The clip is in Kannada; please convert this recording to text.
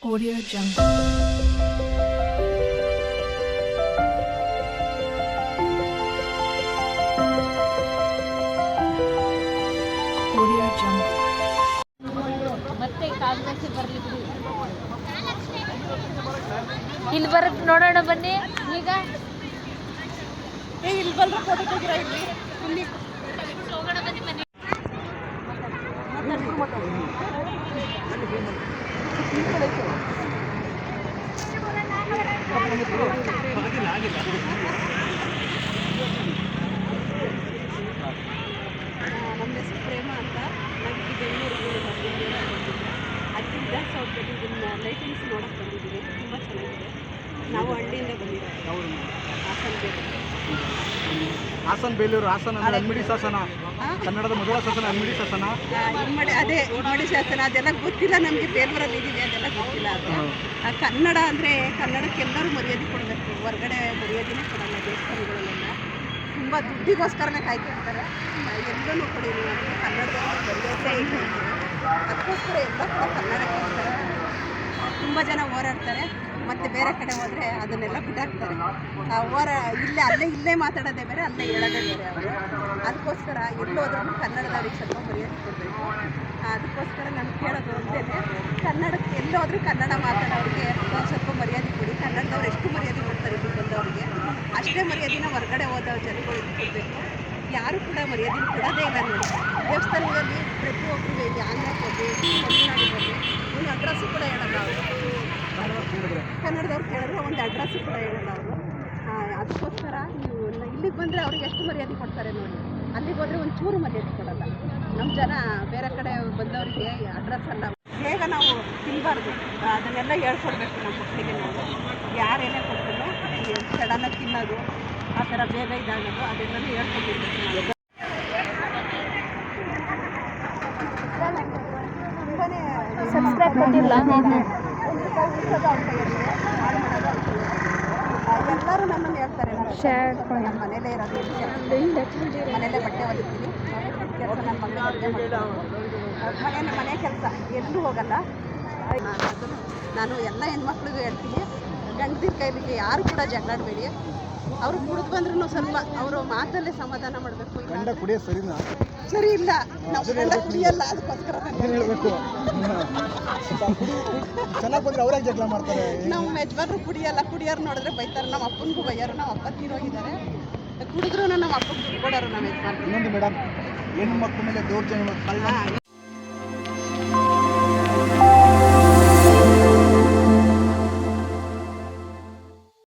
Audio Jungle. Audio Jungle. ಮತ್ತೆ ಕಾಂಗ್ರೆಸ್ ಬರಲಿ ಬಿಡಿ. ಇಲ್ಲಿ ಬರಕ್ ನೋಡೋಣ ಬನ್ನಿ. ಈಗ ಇಲ್ಲಿ ಬಂದ್ರೆ ಫೋಟೋ ತೆಗಿರ ಇಲ್ಲಿ ಹೋಗೋಣ ಬನ್ನಿ ಬನ್ನಿ. ನಮ್ಮ ಹೆಸರು ಪ್ರೇಮ ಅಂತ. ನನಗೆ ಬೆಂಗಳೂರಿಗೆ ಬಂದಿದ್ದೀನಿ. ಅಲ್ಲಿ ವಿಧಾನಸೌಧದಲ್ಲಿ ಇದನ್ನ ಲೈಟಿಂಗ್ಸ್ ನೋಡಕ್ಕೆ ಬಂದಿದ್ದೀನಿ. ತುಂಬ ಚೆನ್ನಾಗಿದೆ. ನಾವು ಹಳ್ಳಿಯಿಂದ ಬಂದಿದ್ದೀವಿ. ಹಾಸನ ಬೇಲೂರು ಹಾಸನ ಹನ್ಮಿಡಿ ಶಾಸನ, ಕನ್ನಡದ ಮೊದಲ ಶಾಸನ ಹನ್ಮಿಡಿ ಶಾಸನ. ಅದೇ ಇಮ್ಮಡಿ ಶಾಸನ ಅದೆಲ್ಲ ಗೊತ್ತಿಲ್ಲ ನಮಗೆ. ಬೇಲೂರಲ್ಲಿ ಇದ್ದೀವಿ ಅದೆಲ್ಲ ಗೊತ್ತಿಲ್ಲ. ಅದು ಕನ್ನಡ ಅಂದರೆ ಕನ್ನಡಕ್ಕೆ ಎಲ್ಲರೂ ಮರ್ಯಾದೆ ಕೊಡಬೇಕು. ಹೊರಗಡೆ ಮರ್ಯಾದೆನೇ ಕೊಡಲ್ಲ ದೇವಸ್ಥಾನಗಳಲ್ಲೆಲ್ಲ. ತುಂಬ ದುಡ್ಡಿಗೋಸ್ಕರನೇ ಕಾಯ್ತಿರ್ತಾರೆ. ಎಲ್ಲನೂ ಕೊಡಿ ನೀವು ಕನ್ನಡದಲ್ಲಿ ಮರ್ಯಾದೆ ಇಲ್ಲ. ಅದಕ್ಕೋಸ್ಕರ ಎಲ್ಲ ಕೂಡ ಕನ್ನಡಕ್ಕೋಸ್ಕರ ತುಂಬ ಜನ ಹೋರಾಡ್ತಾರೆ. ಮತ್ತು ಬೇರೆ ಕಡೆ ಹೋದರೆ ಅದನ್ನೆಲ್ಲ ಬಿಟ್ಟಾಕ್ತಾರೆ. ಇಲ್ಲೇ ಮಾತಾಡೋದೇ ಬೇರೆ, ಅಲ್ಲೇ ಹೇಳೋದೇ ಬೇರೆ ಅವರು. ಅದಕ್ಕೋಸ್ಕರ ಎಲ್ಲೋದ್ರೂ ಕನ್ನಡದವ್ರಿಗೆ ಸ್ವಲ್ಪ ಮರ್ಯಾದೆ ಕೊಡಬೇಕು. ಅದಕ್ಕೋಸ್ಕರ ನಾನು ಕೇಳೋದು ಒಂದೇ, ಕನ್ನಡಕ್ಕೆ ಎಲ್ಲೋದ್ರೂ ಕನ್ನಡ ಮಾತಾಡೋರಿಗೆ ಸ್ವಲ್ಪ ಮರ್ಯಾದೆ ಕೊಡಿ. ಕನ್ನಡದವ್ರು ಎಷ್ಟು ಮರ್ಯಾದೆ ಕೊಡ್ತಾರೆ ಇಲ್ಲಿ ಬಂದವರಿಗೆ, ಅಷ್ಟೇ ಮರ್ಯಾದೆನ ಹೊರಗಡೆ ಹೋದ ಜನಗಳು ಕೊಡಬೇಕು. ಯಾರು ಕೂಡ ಮರ್ಯಾದೆ ಕೊಡೋದೇ ಇಲ್ಲ ನೋಡಿ. ದೇವಸ್ಥಾನಗಳಲ್ಲಿ ಪ್ರತಿಯೊಬ್ಬರು ಇಲ್ಲಿ ಆಂಧ್ರಕ್ಕೆ ಹೋಗಿ ತಮಿಳ್ನಾಡಿಗೆ ಹೋಗಿ ಒಂದು ಅಡ್ರೆಸ್ಸು ಕೂಡ ಹೇಳಲ್ಲ ಅವರು. ಕನ್ನಡದವ್ರು ಕೇಳಿದ್ರೆ ಒಂದು ಅಡ್ರೆಸ್ಸು ಕೂಡ ಹೇಳಲ್ಲ ಅವರು. ಅದಕ್ಕೋಸ್ಕರ ನೀವು ಇಲ್ಲಿಗೆ ಬಂದರೆ ಅವ್ರಿಗೆ ಎಷ್ಟು ಮರ್ಯಾದೆ ಕೊಡ್ತಾರೆ ನೋಡಿ. ಅಲ್ಲಿಗೆ ಹೋದರೆ ಒಂದು ಚೂರು ಮರ್ಯಾದೆ ಕೊಡಲ್ಲ. ನಮ್ಮ ಜನ ಬೇರೆ ಕಡೆ ಬಂದವರಿಗೆ ಅಡ್ರೆಸ್ ಅಲ್ಲ. ಬೇಗ ನಾವು ತಿನ್ನಬಾರ್ದು, ಅದನ್ನೆಲ್ಲ ಹೇಳ್ಕೊಡ್ಬೇಕು ನಮ್ಮ ಮಕ್ಕಳಿಗೆ. ನಾವು ಯಾರೇನೇ ಕೊಟ್ಟರು ಸಡನ್ನಾಗಿ ತಿನ್ನೋದು, ಆ ಥರ ಬೇಗ ಇದಾಗೋದು ಅದೆಲ್ಲನೂ ಹೇಳ್ಕೊಟ್ಟಿರ್ಬೇಕು ನಾವು. ಸಬ್ಸ್ಕ್ರೈಬ್ ಕೊಟ್ಟಿಲ್ಲ. ಎಲ್ಲರೂ ನನ್ನನ್ನು ಹೇಳ್ತಾರೆ, ನಮ್ಮ ಮನೇಲೇ ಇರೋದು, ಮನೇಲೇ ಬಟ್ಟೆ ಹೊಲಿತೀನಿ, ಕೆಲಸ ನನ್ನ ಮಕ್ಕಳು ಅಡುಗೆ ಮಾಡ್ತೀನಿ, ಮನೆ ಕೆಲಸ ಎಲ್ಲೂ ಹೋಗಲ್ಲ. ನಾನು ಎಲ್ಲ ಹೆಣ್ಮಕ್ಳಿಗೂ ಹೇಳ್ತೀನಿ, ಗಂಡದಿರ ಕೈಲಿಗೆ ಯಾರು ಕೂಡ ಜಗಳಾಡಬೇಡಿ. ಅವರು ಕುಡಿದು ಬಂದ್ರೂ ಸ್ವಲ್ಪ ಅವರು ಮಾತಲ್ಲೇ ಸಮಾಧಾನ ಮಾಡಬೇಕು. ಗಂಡ ಕುಡಿಯೋ ಸರಿನಾ? ಸರಿ ಇಲ್ಲ, ನಾವೆಲ್ಲ ಕುಡಿಯಲ್ಲ. ಅದಕ್ಕೋಸ್ಕರ ಹೇಳಬೇಕು. ಚೆನ್ನಾಗಿ ಬಂದರೆ ಅವರೇ ಜಗಳ ಮಾಡ್ತಾರೆ. ನಮ್ಮ ಯಜಮಾನ್ರು ಕುಡಿಯೋರು ನೋಡಿದ್ರೆ ಬೈತಾರೆ. ನಮ್ಮ ಅಪ್ಪನಿಗೂ ಬೈಯೋರು. ನಮ್ಮ ಅಪ್ಪ ತೀರೋಗಿದ್ದಾರೆ. ಕುಡಿದ್ರು ನಮ್ಮ ಅಪ್ಪಗೆ ಕೊಡೋರು ನಮ್ಮ ಯಜಮಾನ್ರು. ಇನ್ನೊಂದು ಮೇಡಮ್, ಹೆಣ್ಣು ಮಕ್ಕಳ ಮೇಲೆ ದೌರ್ಜನ್ಯ